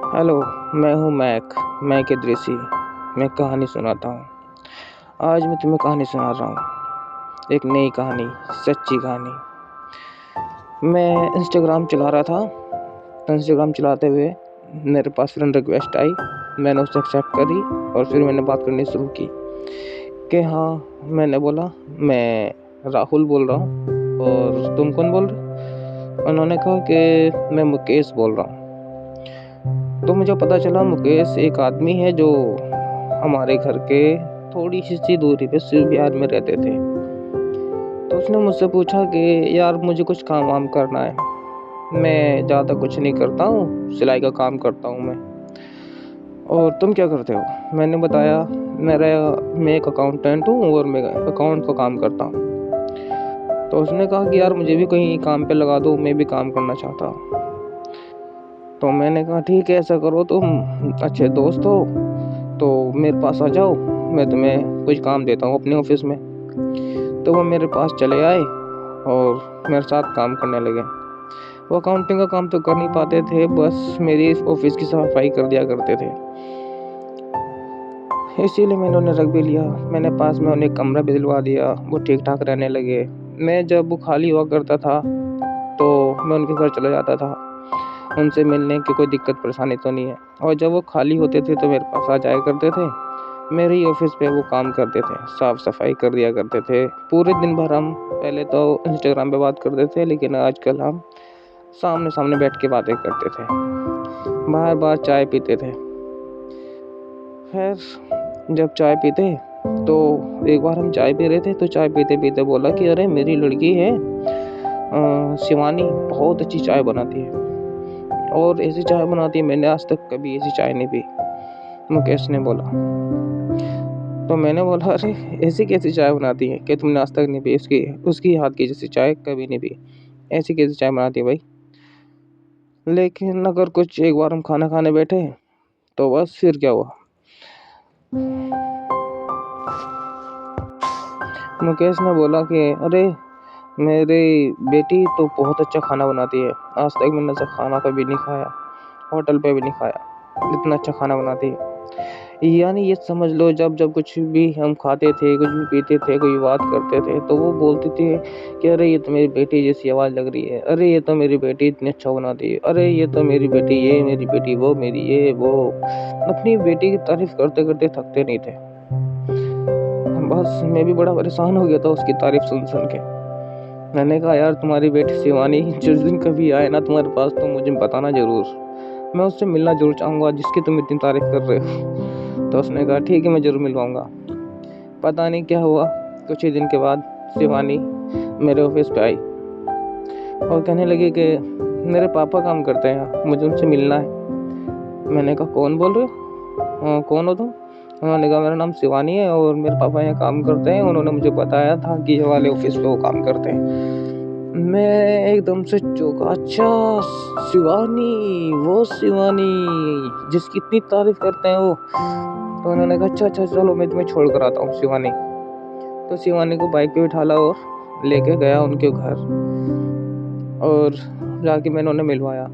Hello. मैं हूँ Mac Idrisi. मैं कहानी सुनाता हूँ। आज मैं तुम्हें कहानी सुना रहा हूँ, एक नई कहानी, सच्ची कहानी। मैं इंस्टाग्राम चला रहा था, तो इंस्टाग्राम चलाते हुए मेरे पास फ्रेंड रिक्वेस्ट आई। मैंने उसे एक्सेप्ट करी और फिर मैंने बात करनी शुरू की कि हाँ, मैंने बोला मैं राहुल बोल रहा हूँ और तुम कौन बोल रहे? उन्होंने कहा कि मैं मुकेश बोल रहा हूँ। तो मुझे पता चला मुकेश एक आदमी है जो हमारे घर के थोड़ी सी दूरी पे शिव विहार में रहते थे। तो उसने मुझसे पूछा कि यार मुझे कुछ काम वाम करना है। मैं ज़्यादा कुछ नहीं करता हूँ, सिलाई का काम करता हूँ मैं। और तुम क्या करते हो? मैंने बताया मैं एक अकाउंटेंट हूँ और मैं अकाउंट का काम करता हूँ। तो उसने कहा कि यार मुझे भी कहीं काम पे लगा दो, मैं भी काम करना चाहता हूँ। तो मैंने कहा ठीक है, ऐसा करो, तुम अच्छे दोस्त हो तो मेरे पास आ जाओ, मैं तुम्हें कुछ काम देता हूँ अपने ऑफिस में। तो वो मेरे पास चले आए और मेरे साथ काम करने लगे। वो अकाउंटिंग का काम तो कर नहीं पाते थे, बस मेरी ऑफिस की सफाई कर दिया करते थे। इसीलिए मैंने उन्हें रख भी लिया। मैंने पास में उन्हें कमरा भी दिलवा दिया, वो ठीक ठाक रहने लगे। मैं जब वो खाली हुआ करता था तो मैं उनके घर चला जाता था, उनसे मिलने की कोई दिक्कत परेशानी तो नहीं है। और जब वो खाली होते थे तो मेरे पास आ जाया करते थे। मेरे ही ऑफिस पे वो काम करते थे, साफ सफाई कर दिया करते थे। पूरे दिन भर हम पहले तो इंस्टाग्राम पे बात करते थे, लेकिन आजकल हम सामने सामने बैठ के बातें करते थे, बार बार चाय पीते थे। खैर, जब चाय पीते तो एक बार हम चाय पी रहे थे तो चाय पीते पीते बोला कि अरे मेरी लड़की है शिवानी, बहुत अच्छी चाय बनाती है और ऐसी चाय बनाती है, मैंने आज तक कभी ऐसी चाय नहीं पी। मुकेश ने बोला। तो मैंने बोला अरे ऐसी कैसी चाय बनाती है कि तुमने आज तक नहीं पी? उसकी उसकी हाथ की जैसी चाय कभी नहीं पी। ऐसी कैसी चाय बनाती है भाई? लेकिन अगर कुछ एक बार हम खाना खाने बैठे तो बस फिर क्या हुआ, मुकेश ने बोला कि अरे मेरी बेटी तो बहुत अच्छा खाना बनाती है, आज तक मैंने ऐसा खाना कभी नहीं खाया, होटल पे भी नहीं खाया, इतना अच्छा खाना बनाती है। यानी ये समझ लो, जब जब कुछ भी हम खाते थे, कुछ भी पीते थे, कोई बात करते थे तो वो बोलती थी कि अरे ये तो मेरी बेटी जैसी आवाज़ लग रही है, अरे ये तो मेरी बेटी इतनी अच्छा बनाती है, अरे ये तो मेरी बेटी ये, मेरी बेटी वो, मेरी ये वो। अपनी बेटी की तारीफ करते करते थकते नहीं थे। बस मैं भी बड़ा परेशान हो गया था उसकी तारीफ सुन सुन के। मैंने कहा यार तुम्हारी बेटी शिवानी जिस दिन कभी आए ना तुम्हारे पास तो मुझे बताना जरूर, मैं उससे मिलना जरूर चाहूँगा जिसकी तुम इतनी तारीफ कर रहे हो। तो उसने कहा ठीक है, मैं जरूर मिलवाऊंगा। पता नहीं क्या हुआ, कुछ ही दिन के बाद शिवानी मेरे ऑफिस पे आई और कहने लगी कि मेरे पापा काम करते हैं, मुझे उनसे मिलना है। मैंने कहा कौन बोल रहे हो? कौन हो तुम? उन्होंने कहा मेरा नाम शिवानी है और मेरे पापा यहाँ काम करते हैं, उन्होंने मुझे बताया था कि ये वाले ऑफिस पे वो काम करते हैं। मैं एकदम से चौंका। अच्छा, शिवानी, वो शिवानी जिसकी इतनी तारीफ करते हैं वो? तो उन्होंने कहा अच्छा अच्छा, चलो मैं तुम्हें छोड़ कर आता हूँ शिवानी। तो शिवानी को बाइक पे बिठाला और लेके गया उनके घर और जाके मैंने उन्हें मिलवाया।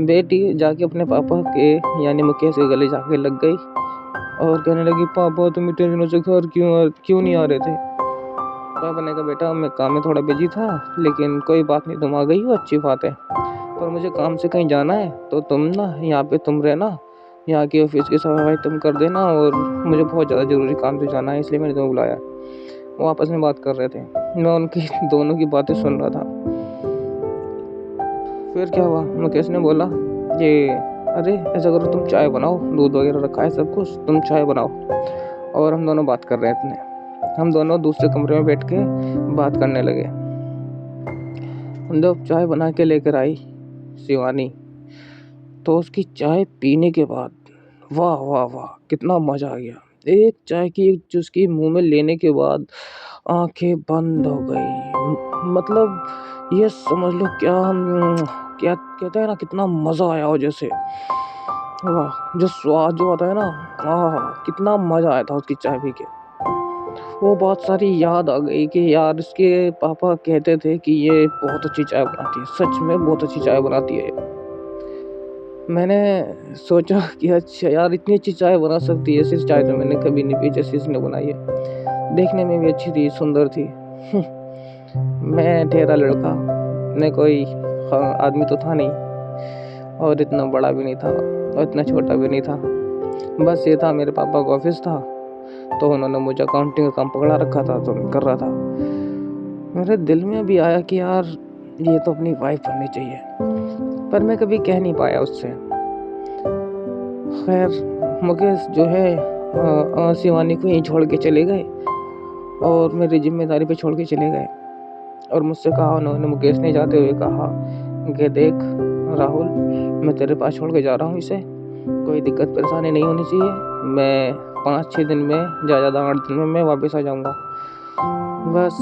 बेटी जाके अपने पापा के यानी मुकेश के गले जाके लग गई और कहने लगी पापा तुम इतने दिनों से घर क्यों नहीं आ रहे थे? पापा ने कहा बेटा मैं काम में थोड़ा बिजी था, लेकिन कोई बात नहीं, तुम आ गई हो अच्छी बात है, पर मुझे काम से कहीं जाना है तो तुम ना यहाँ पे तुम रहना, यहाँ की ऑफिस की सफाई तुम कर देना और मुझे बहुत ज़्यादा ज़रूरी काम से जाना है, इसलिए मैंने तुम्हें बुलाया। वो आपस में बात कर रहे थे, मैं उनकी दोनों की बातें सुन रहा था। फिर क्या हुआ, मुकेश ने बोला ये अरे ऐसा करो तुम चाय बनाओ, दूध वगैरह रखा है सब कुछ, तुम चाय बनाओ। और हम दोनों बात कर रहे थे, हम दोनों दूसरे कमरे में बैठ के बात करने लगे। जब चाय बना के लेकर आई शिवानी, तो उसकी चाय पीने के बाद वाह वाह वाह कितना मज़ा आ गया। एक चाय की एक चुस्की मुंह में लेने के बाद आंखें बंद हो गई। मतलब ये समझ लो क्या कहते हैं ना, कितना मज़ा आया हो जैसे। वाह, जो स्वाद जो आता है ना, कितना मज़ा आया था उसकी चाय पी के। वो बहुत सारी याद आ गई कि यार इसके पापा कहते थे कि ये बहुत अच्छी चाय बनाती है, सच में बहुत अच्छी चाय बनाती है। मैंने सोचा कि अच्छा यार, इतनी अच्छी चाय बना सकती है, ऐसी चाय तो मैंने कभी नहीं पी जैसी इसने बनाई है। देखने में भी अच्छी थी, सुंदर थी। मैं ठहरा लड़का, मैं कोई आदमी तो था नहीं, और इतना बड़ा भी नहीं था और इतना छोटा भी नहीं था। बस ये था, मेरे पापा का ऑफिस था, तो उन्होंने मुझे अकाउंटिंग का काम पकड़ा रखा था, तो मैं कर रहा था। मेरे दिल में भी आया कि यार ये तो अपनी वाइफ बननी चाहिए, पर मैं कभी कह नहीं पाया उससे। खैर, मुकेश जो है शिवानी को यहीं छोड़ के चले गए और मेरी जिम्मेदारी पे छोड़ के चले गए। और मुझसे कहा उन्होंने, मुकेश ने जाते हुए कहा कि देख राहुल, मैं तेरे पास छोड़ के जा रहा हूँ इसे, कोई दिक्कत परेशानी नहीं होनी चाहिए। मैं 5-6 दिन में, ज़्यादा 8 दिन में मैं वापस आ जाऊँगा। बस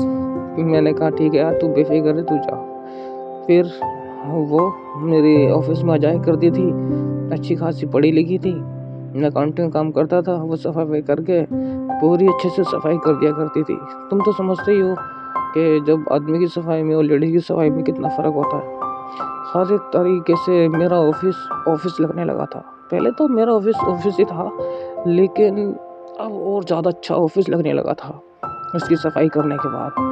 मैंने कहा ठीक है यार, तू बेफिक्र है, तू जा। फिर वो मेरे ऑफिस में आ जाया करती थी, अच्छी खासी पढ़ी लिखी थी, मैं अकाउंटिंग काम करता था, वो सफाई करके पूरी अच्छे से सफाई कर दिया करती थी। तुम तो समझते ही हो कि जब आदमी की सफाई में और लेडी की सफाई में कितना फ़र्क होता है। हर एक तरीके से मेरा ऑफिस लगने लगा था। पहले तो मेरा ऑफिस ही था, लेकिन अब और ज़्यादा अच्छा ऑफिस लगने लगा था उसकी सफाई करने के बाद।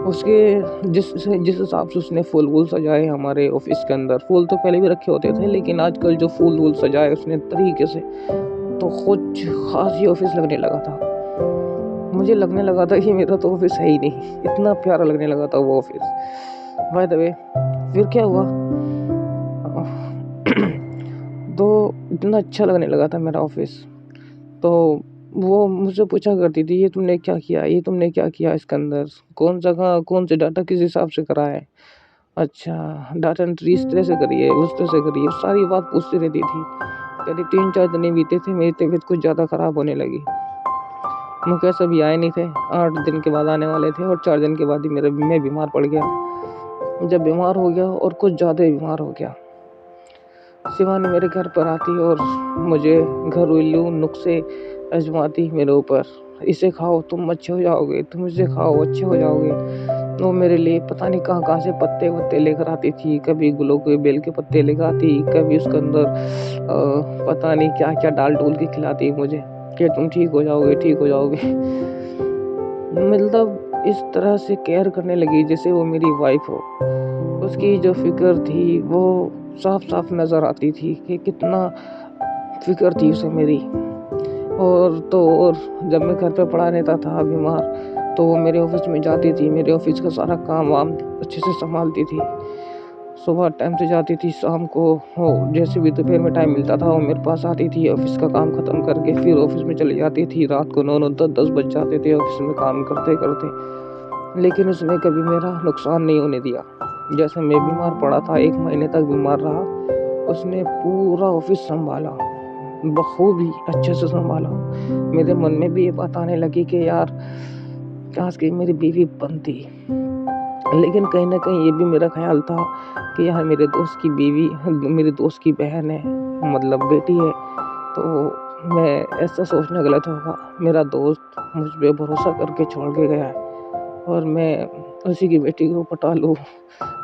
उसके जिस हिसाब से उसने फूल वूल सजाए हमारे ऑफिस के अंदर, फूल तो पहले भी रखे होते थे, लेकिन आजकल जो फूल वूल सजाए उसने तरीके से, तो कुछ खास ही ऑफिस लगने लगा था। मुझे लगने लगा था कि मेरा तो ऑफिस है ही नहीं, इतना प्यारा लगने लगा था वो ऑफिस। बाय द वे, फिर क्या हुआ तो इतना अच्छा लगने लगा था मेरा ऑफिस, तो वो मुझसे पूछा करती थी, ये तुमने क्या किया, ये तुमने क्या किया इसके अंदर, कौन से डाटा किस हिसाब से करा है, अच्छा डाटा एंट्री इस तरह से करिए, उस तरह से करिए, सारी बात पूछती रहती थी। करीब 3-4 दिन बीते थे, मेरी तबीयत कुछ ज़्यादा ख़राब होने लगी। मुकेश अभी आए नहीं थे, 8 दिन के बाद आने वाले थे, और 4 दिन के बाद ही मैं बीमार पड़ गया। जब बीमार हो गया और कुछ ज़्यादा बीमार हो गया, शिवानी मेरे घर पर आती और मुझे घरेलू नुस्खे आजमाती मेरे ऊपर, इसे खाओ तुम अच्छे हो जाओगे, तुम इसे खाओ अच्छे हो जाओगे। वो मेरे लिए पता नहीं कहाँ से पत्ते वत्ते लेकर आती थी, कभी गुलो के बेल के पत्ते लेकर आती, कभी उसके अंदर पता नहीं क्या क्या डाल डूल के खिलाती मुझे कि तुम ठीक हो जाओगे, ठीक हो जाओगे। मतलब इस तरह से केयर करने लगी जैसे वो मेरी वाइफ हो। उसकी जो फिक्र थी वो साफ साफ नज़र आती थी कि कितना फिक्र थी उसे मेरी। और जब मैं घर पे पड़ा रहता था बीमार, तो वो मेरे ऑफिस में जाती थी, मेरे ऑफिस का सारा काम वाम अच्छे से संभालती थी। सुबह टाइम से जाती थी, शाम को हो जैसे भी दोपहर में टाइम मिलता था वो मेरे पास आती थी, ऑफिस का काम ख़त्म करके फिर ऑफिस में चली जाती थी। रात को 9-9 10-10 बज जाते थे ऑफिस में काम करते करते, लेकिन उसने कभी मेरा नुकसान नहीं होने दिया। जैसे मैं बीमार पड़ा था, 1 महीने तक बीमार रहा, उसने पूरा ऑफिस संभाला, बखूबी अच्छे से संभाला। मेरे मन में भी ये बात आने लगी कि यार काश कि मेरी बीवी बनती, लेकिन कहीं ना कहीं ये भी मेरा ख्याल था कि यार मेरे दोस्त की बीवी, मेरे दोस्त की बहन है, मतलब बेटी है, तो मैं ऐसा सोचना गलत होगा। मेरा दोस्त मुझ पर भरोसा करके छोड़ के गया है, और मैं उसी की बेटी को पटा लूँ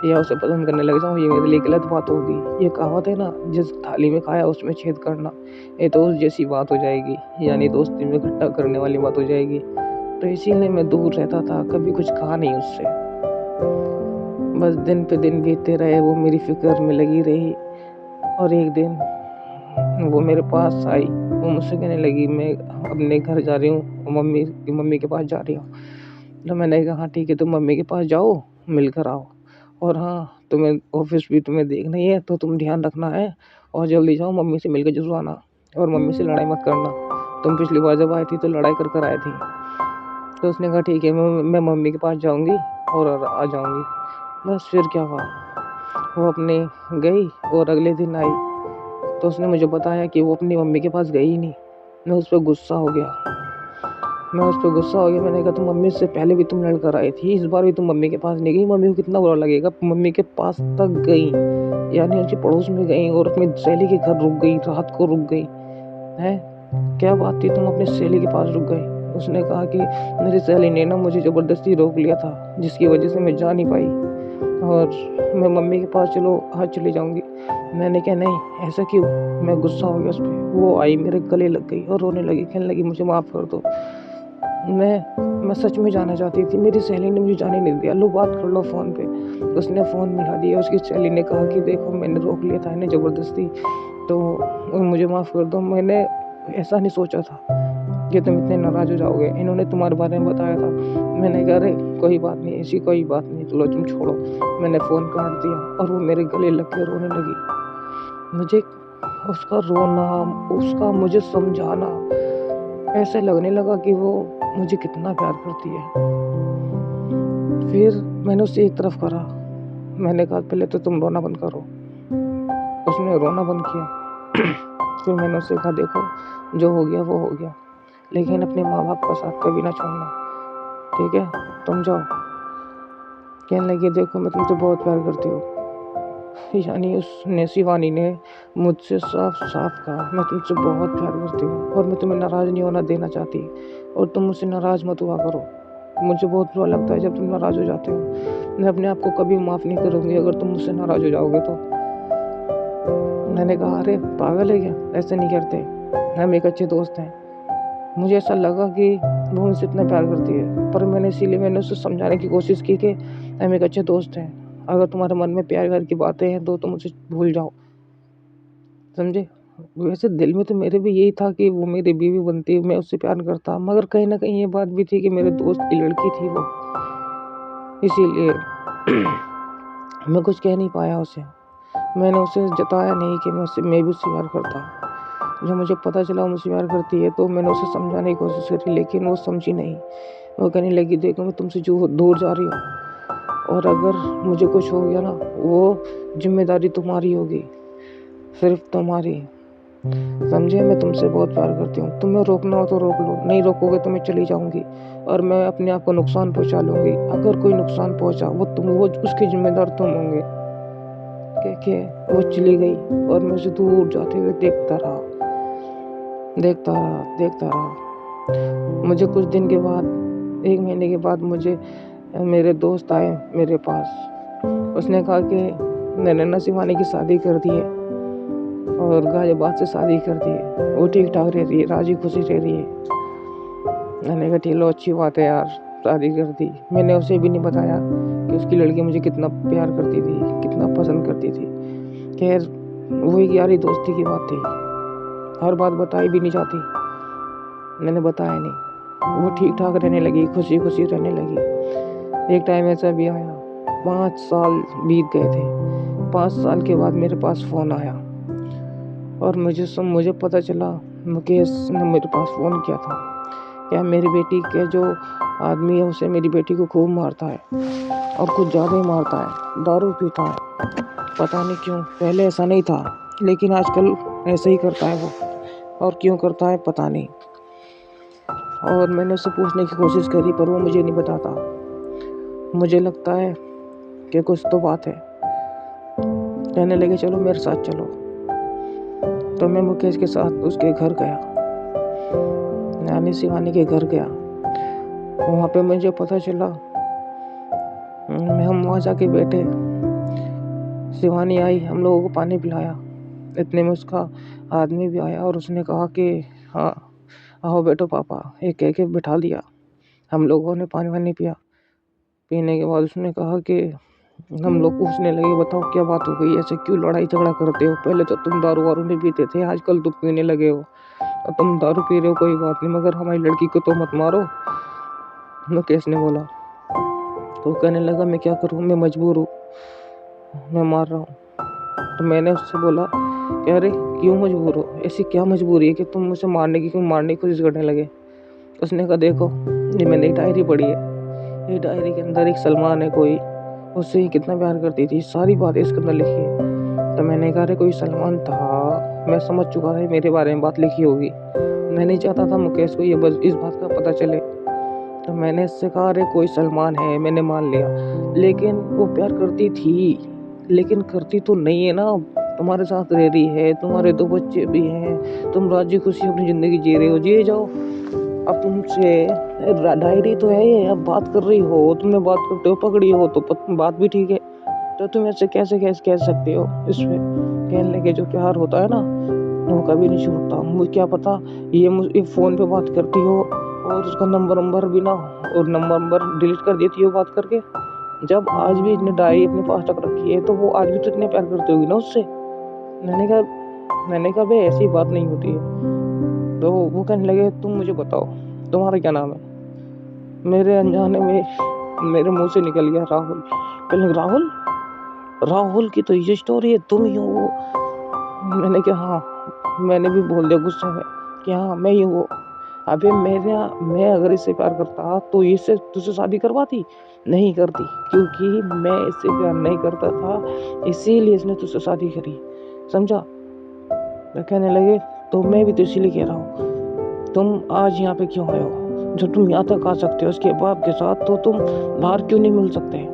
या उसे पसंद करने लग जाऊँ, ये मेरे लिए गलत बात होगी। ये कहावत है ना, जिस थाली में खाया उसमें छेद करना, ये दोस्त जैसी बात हो जाएगी, यानी दोस्ती में इकट्ठा करने वाली बात हो जाएगी। तो इसीलिए मैं दूर रहता था, कभी कुछ कहा नहीं उससे। बस दिन पे दिन बीतते रहे, वो मेरी फिक्र में लगी रही, और एक दिन वो मेरे पास आई, वो मुझसे कहने लगी मैं अपने घर जा रही हूँ, मम्मी के पास जा रही हूँ। तो मैंने कहा हाँ ठीक है, तुम मम्मी के पास जाओ, मिलकर आओ, और हाँ तुम्हें ऑफिस भी तुम्हें देखना ही है, तो तुम ध्यान रखना है, और जल्दी जाओ, मम्मी से मिलकर जुड़वा आना, और मम्मी से लड़ाई मत करना, तुम पिछली बार जब आई थी तो लड़ाई कर आई थी। तो उसने कहा ठीक है, मैं मम्मी के पास जाऊँगी और आ जाऊँगी। बस फिर क्या हुआ, वो अपने गई और अगले दिन आई, तो उसने मुझे बताया कि वो अपनी मम्मी के पास गई ही नहीं। मैं उस पर गुस्सा हो गया, मैंने कहा तुम मम्मी से पहले भी तुम लड़कर आई थी, इस बार भी तुम मम्मी के पास नहीं गई, मम्मी को कितना बुरा लगेगा। मम्मी के पास तक गई, यानी उनके पड़ोस में गई, और अपनी सहेली के घर रुक गई, रात को रुक गई है। क्या बात थी, तुम अपनी सहेली के पास रुक गई? उसने कहा कि मेरी सहेली ने ना मुझे ज़बरदस्ती रोक लिया था, जिसकी वजह से मैं जा नहीं पाई। और मैं मम्मी के पास चलो आज चली जाऊँगी। मैंने कहा नहीं, ऐसा क्यों? मैं गुस्सा हो गया उस पर। वो आई, मेरे गले लग गई और रोने लगी, कहने लगी मुझे माफ़ कर दो। मैं सच में जाना चाहती थी, मेरी सहेली ने मुझे जाने नहीं दिया। लो बात कर लो फ़ोन पे। उसने फ़ोन मिला दिया। उसकी सहेली ने कहा कि देखो मैंने रोक लिया था इन्हें ज़बरदस्ती, तो मुझे माफ़ कर दो। मैंने ऐसा नहीं सोचा था कि तुम इतने नाराज़ हो जाओगे। इन्होंने तुम्हारे बारे में बताया था। मैंने कहा अरे कोई बात नहीं, ऐसी कोई बात नहीं, चलो तुम छोड़ो। मैंने फ़ोन काट दिया और वो मेरे गले लग के रोने लगी। मुझे उसका रोना, उसका मुझे समझाना ऐसे लगने लगा कि वो मुझे कितना प्यार करती है। फिर मैंने उससे एक तरफ करा। मैंने कहा पहले तो तुम रोना बंद करो। उसने रोना बंद किया। फिर मैंने उससे कहा देखो जो हो गया वो हो गया, लेकिन अपने माँ बाप का साथ कभी ना छोड़ना, ठीक है? तुम जाओ। कहने लगी देखो मैं तुमसे बहुत प्यार करती हूँ। यानी उसने, शिवानी ने मुझसे साफ साफ कहा मैं तुमसे बहुत प्यार करती हूँ और मैं तुम्हें नाराज़ नहीं होना देना चाहती, और तुम मुझसे नाराज़ मत हुआ करो। मुझे बहुत बुरा लगता है जब तुम नाराज़ हो जाते हो। मैं अपने आप को कभी माफ़ नहीं करूँगी अगर तुम मुझसे नाराज़ हो जाओगे तो। मैंने कहा अरे पागल है क्या, ऐसे नहीं करते, हम एक अच्छे दोस्त हैं। मुझे ऐसा लगा कि वो मुझसे इतना प्यार करती है, पर मैंने उसे समझाने की कोशिश की कि हम एक अच्छे दोस्त हैं। अगर तुम्हारे मन में प्यार व्यार की बातें हैं तो तुम मुझे भूल जाओ, समझे? वैसे दिल में तो मेरे भी यही था कि वो मेरी बीवी बनती, मैं उससे प्यार करता, मगर कहीं ना कहीं ये बात भी थी कि मेरे दोस्त की लड़की थी वो, इसीलिए मैं कुछ कह नहीं पाया उसे। मैंने उसे जताया नहीं कि मैं भी उससे प्यार करता हूँ। जब मुझे पता चला वो मुझसे प्यार करती है तो मैंने उसे समझाने की कोशिश करी, लेकिन वो समझी नहीं। वो कहने लगी देखो मैं तुमसे जो दूर जा रही हूँ, और अगर मुझे कुछ हो गया ना, वो जिम्मेदारी तुम्हारी होगी, सिर्फ तुम्हारी, समझे? मैं तुमसे बहुत प्यार करती हूँ। तुम्हें रोकना हो तो रोक लो, नहीं रोकोगे तो मैं चली जाऊँगी और मैं अपने आप को नुकसान पहुँचा लूँगी। अगर कोई नुकसान पहुँचा वो उसके जिम्मेदार तुम होंगे। कह के वो चली गई और मैं उसे दूर जाते हुए देखता रहा। मुझे कुछ दिन के बाद, 1 महीने के बाद मुझे मेरे दोस्त आए मेरे पास। उसने कहा कि मैंने ना शिवानी की शादी कर दी है और गाजियाबाद से शादी कर दी है, वो ठीक ठाक रह रही है, राजी खुशी रह रही है। मैंने कहा ठीक लो, अच्छी बात है यार, शादी कर दी। मैंने उसे भी नहीं बताया कि उसकी लड़की मुझे कितना प्यार करती थी, कितना पसंद करती थी। खैर वो एक यारी दोस्ती की बात थी, हर बात बताई भी नहीं जाती, मैंने बताया नहीं। वो ठीक ठाक रहने लगी, खुशी खुशी रहने लगी। एक टाइम ऐसा भी आया, 5 साल बीत गए थे। 5 साल के बाद मेरे पास फ़ोन आया और मुझे पता चला मुकेश ने मेरे पास फ़ोन किया था। क्या मेरी बेटी के जो आदमी है उसे मेरी बेटी को खूब मारता है और कुछ ज़्यादा ही मारता है, दारू पीता है। पता नहीं क्यों, पहले ऐसा नहीं था, लेकिन आजकल ऐसे ही करता है वो, और क्यों करता है पता नहीं। और मैंने उससे पूछने की कोशिश करी पर वो मुझे नहीं बताता। मुझे लगता है कि कुछ तो बात है। कहने लगे चलो मेरे साथ चलो, तो मैं मुकेश के साथ उसके घर गया, यानी शिवानी के घर गया। वहाँ पे मुझे पता चला, हम वहाँ जाके बैठे, शिवानी आई, हम लोगों को पानी पिलाया। इतने में उसका आदमी भी आया और उसने कहा कि हाँ आओ बैठो पापा, एक कह के बिठा दिया। हम लोगों ने पानी वानी पिया। पीने के बाद उसने कहा कि हम लोग पूछने लगे बताओ क्या बात हो गई, ऐसे क्यों लड़ाई झगड़ा करते हो? पहले तो तुम दारू वारू नहीं पीते थे, आजकल तुम पीने लगे हो। और तुम दारू पी रहे हो कोई बात नहीं, मगर हमारी लड़की को तो मत मारो, मुकेश ने बोला। तो कहने लगा मैं क्या करूँ, मैं मजबूर हूँ, मैं मार रहा हूँ। तो मैंने उससे बोला कि अरे क्यों मजबूर हो, ऐसी क्या मजबूरी है कि तुम मुझे मारने की कोशिश करने लगे? उसने कहा देखो ये मैंने एक डायरी पढ़ी है, ये डायरी के अंदर एक सलमान है कोई, उससे ही कितना प्यार करती थी, सारी बातें इसके अंदर लिखी है। तो मैंने कहा अरे कोई सलमान था, मैं समझ चुका था मेरे बारे में बात लिखी होगी। मैं नहीं चाहता था मुकेश को ये बस इस बात का पता चले। तो मैंने इससे कहा अरे कोई सलमान है, मैंने मान लिया, लेकिन वो प्यार करती थी, लेकिन करती तो नहीं है ना। तुम्हारे साथ रह रही है, तुम्हारे 2 बच्चे भी हैं, तुम राजी खुशी अपनी ज़िंदगी जी रहे हो, जिए जाओ। अब तुमसे डायरी तो है ये, अब बात कर रही हो, तुमने बात करते हो पकड़ी हो तो बात भी ठीक है, तो तुम ऐसे कैसे कह सकते हो इस पे? कहने लगे जो प्यार होता है ना वो कभी नहीं छूटता। मुझे क्या पता ये फ़ोन पे बात करती हो और उसका नंबर भी ना हो और नंबर डिलीट कर देती हो बात करके। जब आज भी इतनी डायरी अपने पास रख रखी है तो वो आज भी तो इतने प्यार करती होगी ना उससे। मैंने कहा भाई ऐसी बात नहीं होती है। तो वो कहने लगे तुम मुझे बताओ तुम्हारा क्या नाम है? मेरे अनजाने में मेरे मुंह से निकल गया राहुल। कहने लगे राहुल? राहुल की तो ये स्टोरी है, तुम ही हो वो? मैंने कहा हाँ। मैंने भी बोल दिया गुस्से में कि हाँ मैं ही हूँ वो। अबे मैं अगर इससे प्यार करता तो इससे तुझसे शादी करवाती? नहीं करती, क्योंकि मैं इससे प्यार नहीं करता था, इसीलिए इसने तुझसे शादी करी। समझा? तो कहने लगे तो मैं भी तो इसीलिए कह रहा हूँ तुम आज यहाँ पे क्यों आए हो? जो तुम यहाँ तक आ सकते हो उसके बाप के साथ, तो तुम बाहर क्यों नहीं मिल सकते?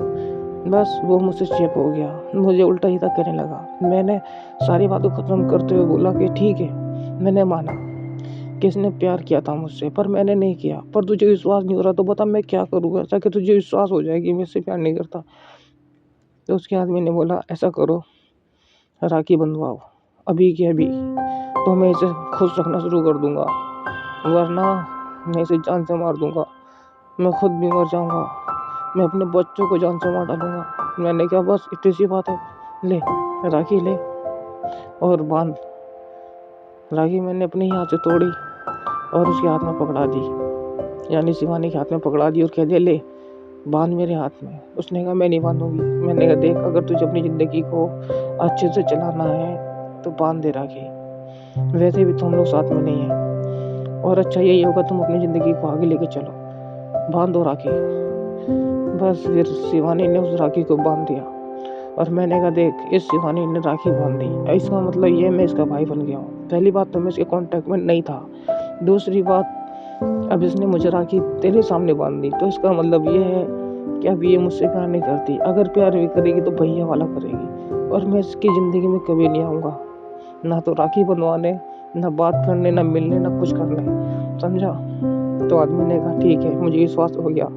बस वो मुझसे चुप हो गया, मुझे उल्टा ही तक कहने लगा। मैंने सारी बातों खत्म करते हुए बोला कि ठीक है, मैंने माना कि इसने प्यार किया था मुझसे, पर मैंने नहीं किया। पर तुझे विश्वास नहीं हो रहा तो बता मैं क्या करूँगा ऐसा कि तुझे विश्वास हो जाए कि मैं इससे प्यार नहीं करता। तो उसके आदमी ने बोला ऐसा करो, राखी बंधवाओ अभी के अभी, तो मैं इसे खुश रखना शुरू कर दूंगा, वरना मैं इसे जान से मार दूंगा। मैं खुद भी मर जाऊंगा, मैं अपने बच्चों को जान से मार डालूंगा। मैंने कहा बस इतनी सी बात है, ले राखी ले और बांध। राखी मैंने अपने ही हाथ से तोड़ी और उसके हाथ में पकड़ा दी, यानी शिवानी के हाथ में पकड़ा दी और कह दिया ले बांध मेरे हाथ में। उसने कहा मैं नहीं बांधूंगी। मैंने कहा देख अगर तुझे अपनी ज़िंदगी को अच्छे से चलाना है तो बांध दे राखी, वैसे भी तुम लोग साथ में नहीं है और अच्छा यही होगा तुम अपनी ज़िंदगी को आगे लेके चलो, बांध दो राखी। बस फिर शिवानी ने उस राखी को बांध दिया और मैंने कहा देख इस शिवानी ने राखी बांध दी, इसका मतलब ये मैं इसका भाई बन गया हूँ। पहली बात तो मैं इसके कांटेक्ट में नहीं था, दूसरी बात अब इसने मुझे राखी तेरे सामने बांध दी तो इसका मतलब ये है कि अब ये मुझसे प्यार नहीं करती। अगर प्यार भी करेगी तो भैया वाला करेगी और मैं इसकी ज़िंदगी में कभी नहीं आऊँगा, ना तो राखी बंधवाने, ना बात करने, ना मिलने, ना कुछ करने। समझा? तो आदमी ने कहा ठीक है, मुझे विश्वास हो गया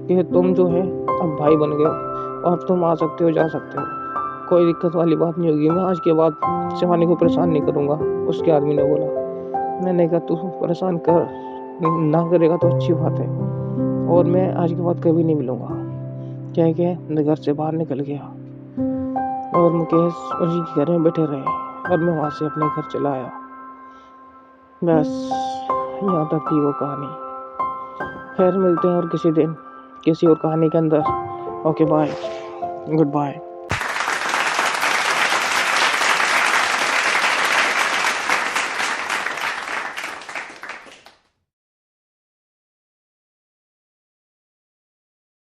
कि तुम जो है अब भाई बन गए और तुम आ सकते हो जा सकते हो, कोई दिक्कत वाली बात नहीं होगी। मैं आज के बाद शिवानी को परेशान नहीं करूँगा। उसके आदमी ने बोला। मैंने कहा तू परेशान कर ना करेगा तो अच्छी बात है, और मैं आज के बाद कभी नहीं मिलूँगा। क्या है कि घर से बाहर निकल गया और मुकेश उसी के घर में बैठे रहे और मैं वहाँ से अपने घर चला आया। बस यहाँ तक थी वो कहानी। खैर मिलते हैं और किसी दिन किसी और कहानी के अंदर। Okay bye, good bye.